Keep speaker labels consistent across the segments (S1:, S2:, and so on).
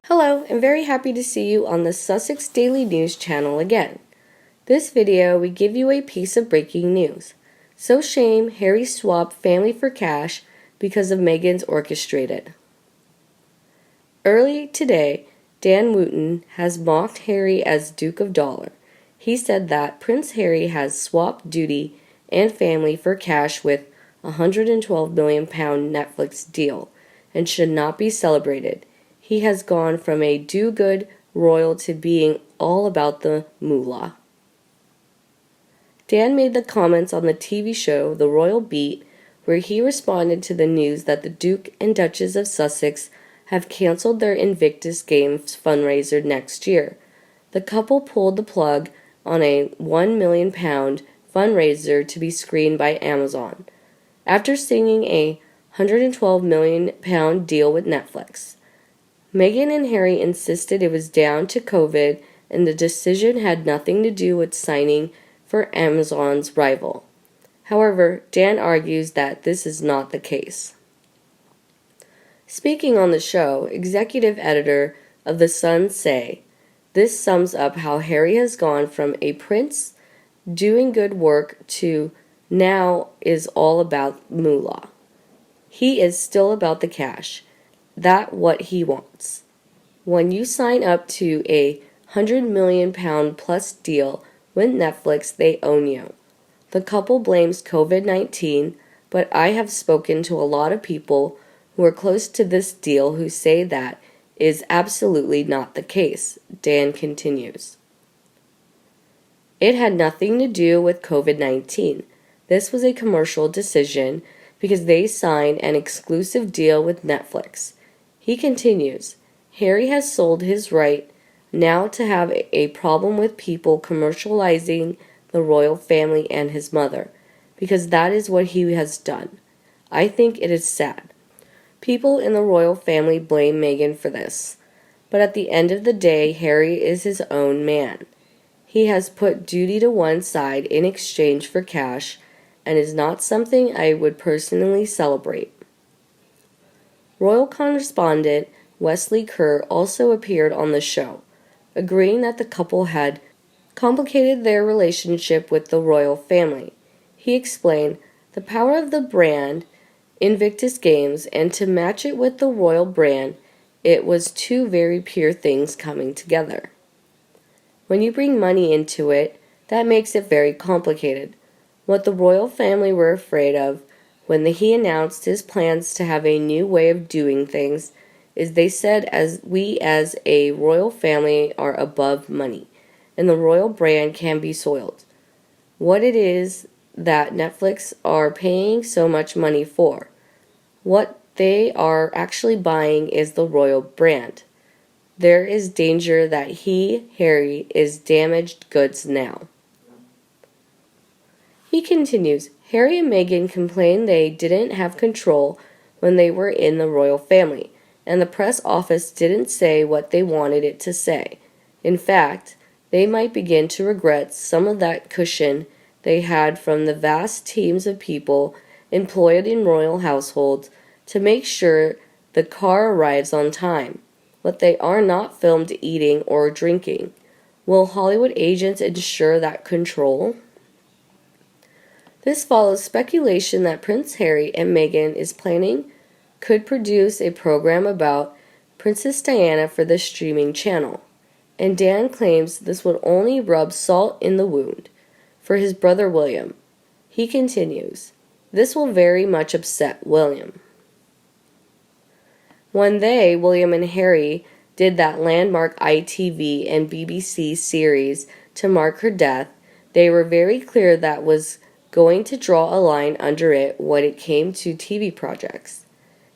S1: Hello, I'm very happy to see you on the Sussex Daily News channel again. This video, we give you a piece of breaking news. So shame Harry swapped family for cash because of Meghan's orchestrated. Early today, Dan Wooten has mocked Harry as Duke of Dollar. He said that Prince Harry has swapped duty and family for cash with a £112 million Netflix deal and should not be celebrated. He has gone from a do-good royal to being all about the moolah. Dan made the comments on the TV show The Royal Beat, where he responded to the news that the Duke and Duchess of Sussex have cancelled their Invictus Games fundraiser next year. The couple pulled the plug on a £1 million fundraiser to be screened by Amazon, after signing a £112 million deal with Netflix. Meghan and Harry insisted it was down to COVID and the decision had nothing to do with signing for Amazon's rival. However, Dan argues that this is not the case. Speaking on the show, executive editor of The Sun say, "This sums up how Harry has gone from a prince doing good work to now is all about moolah. He is still about the cash. That's what he wants. When you sign up to a £100 million plus deal with Netflix, they own you." The couple blames COVID-19, but I have spoken to a lot of people who are close to this deal who say that is absolutely not the case, Dan continues. It had nothing to do with COVID-19. This was a commercial decision because they signed an exclusive deal with Netflix. He continues, Harry has sold his right now to have a problem with people commercializing the royal family and his mother, because that is what he has done. I think it is sad. People in the royal family blame Meghan for this, but at the end of the day, Harry is his own man. He has put duty to one side in exchange for cash and is not something I would personally celebrate. Royal correspondent Wesley Kerr also appeared on the show, agreeing that the couple had complicated their relationship with the royal family. He explained the power of the brand Invictus Games, and to match it with the royal brand, it was two very pure things coming together. When you bring money into it, that makes it very complicated. What the royal family were afraid of when he announced his plans to have a new way of doing things is they said we as a royal family are above money, and the royal brand can be soiled. What it is that Netflix are paying so much money for. What they are actually buying is the royal brand. There is danger that Harry, is damaged goods now. He continues, Harry and Meghan complained they didn't have control when they were in the royal family, and the press office didn't say what they wanted it to say. In fact, they might begin to regret some of that cushion they had from the vast teams of people employed in royal households to make sure the car arrives on time, but they are not filmed eating or drinking. Will Hollywood agents ensure that control? This follows speculation that Prince Harry and Meghan is planning could produce a program about Princess Diana for the streaming channel, and Dan claims this would only rub salt in the wound for his brother William. He continues, this will very much upset William. When William and Harry, did that landmark ITV and BBC series to mark her death, they were very clear that was going to draw a line under it when it came to TV projects.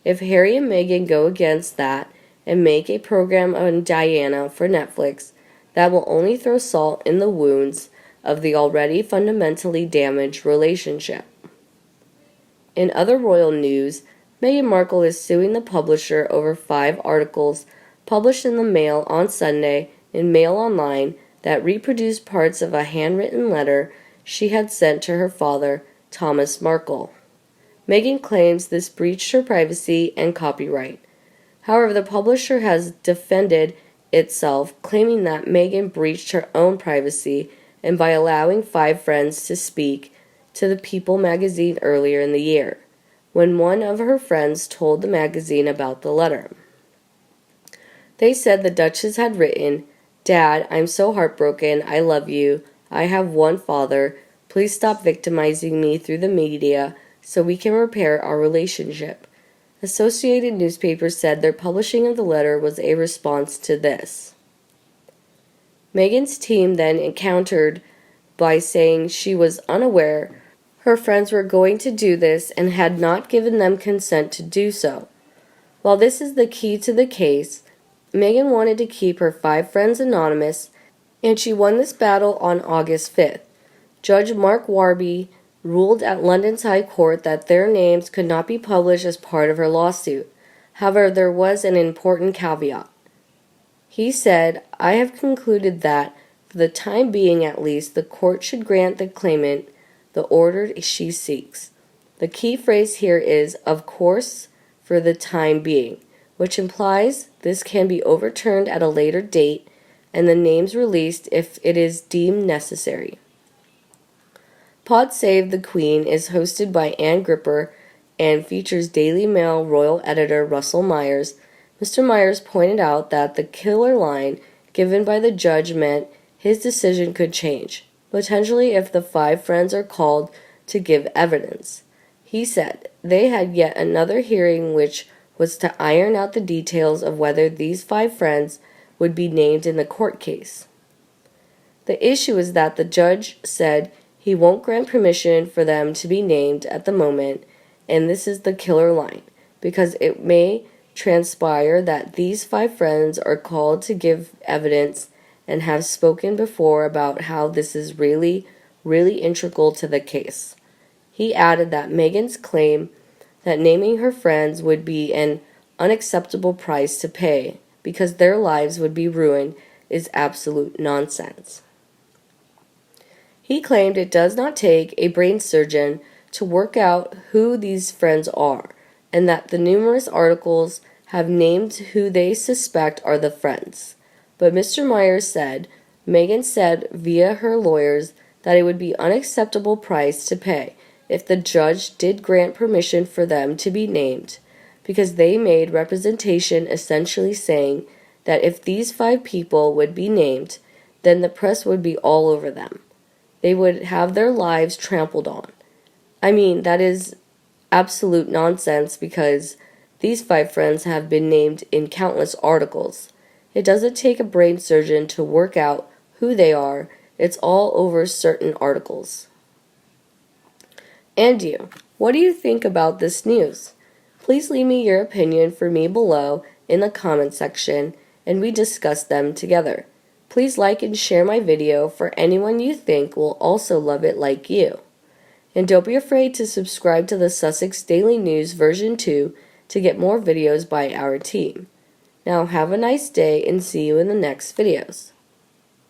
S1: If Harry and Meghan go against that and make a program on Diana for Netflix, that will only throw salt in the wounds of the already fundamentally damaged relationship. In other royal news, Meghan Markle is suing the publisher over 5 articles published in the Mail on Sunday and Mail Online that reproduced parts of a handwritten letter she had sent to her father, Thomas Markle. Meghan claims this breached her privacy and copyright. However, the publisher has defended itself, claiming that Meghan breached her own privacy and by allowing 5 friends to speak to the People magazine earlier in the year, when one of her friends told the magazine about the letter. They said the Duchess had written, "Dad, I'm so heartbroken. I love you. I have one father. Please stop victimizing me through the media so we can repair our relationship." Associated newspapers said their publishing of the letter was a response to this. Meghan's team then countered by saying she was unaware her friends were going to do this and had not given them consent to do so. While this is the key to the case, Meghan wanted to keep her 5 friends anonymous, and she won this battle on August 5th. Judge Mark Warby ruled at London's High Court that their names could not be published as part of her lawsuit. However, there was an important caveat. He said, "I have concluded that, for the time being at least, the court should grant the claimant the order she seeks." The key phrase here is, "of course, for the time being," which implies this can be overturned at a later date and the names released if it is deemed necessary. Pod Save the Queen is hosted by Ann Gripper and features Daily Mail royal editor Russell Myers. Mr. Myers pointed out that the killer line given by the judge meant his decision could change, potentially if the 5 friends are called to give evidence. He said they had yet another hearing which was to iron out the details of whether these 5 friends would be named in the court case. The issue is that the judge said he won't grant permission for them to be named at the moment, and this is the killer line, because it may transpire that these 5 friends are called to give evidence and have spoken before about how this is really integral to the case. He added that Meghan's claim that naming her friends would be an unacceptable price to pay because their lives would be ruined is absolute nonsense. He claimed it does not take a brain surgeon to work out who these friends are, and that the numerous articles have named who they suspect are the friends. But Mr. Myers said, Meghan said via her lawyers that it would be an unacceptable price to pay if the judge did grant permission for them to be named, because they made representation essentially saying that if these 5 people would be named, then the press would be all over them. They would have their lives trampled on. I mean, that is absolute nonsense because these 5 friends have been named in countless articles. It doesn't take a brain surgeon to work out who they are. It's all over certain articles. And you, what do you think about this news? Please leave me your opinion for me below in the comment section, and we discuss them together. Please like and share my video for anyone you think will also love it like you. And don't be afraid to subscribe to the Sussex Daily News version 2 to get more videos by our team. Now have a nice day and see you in the next videos.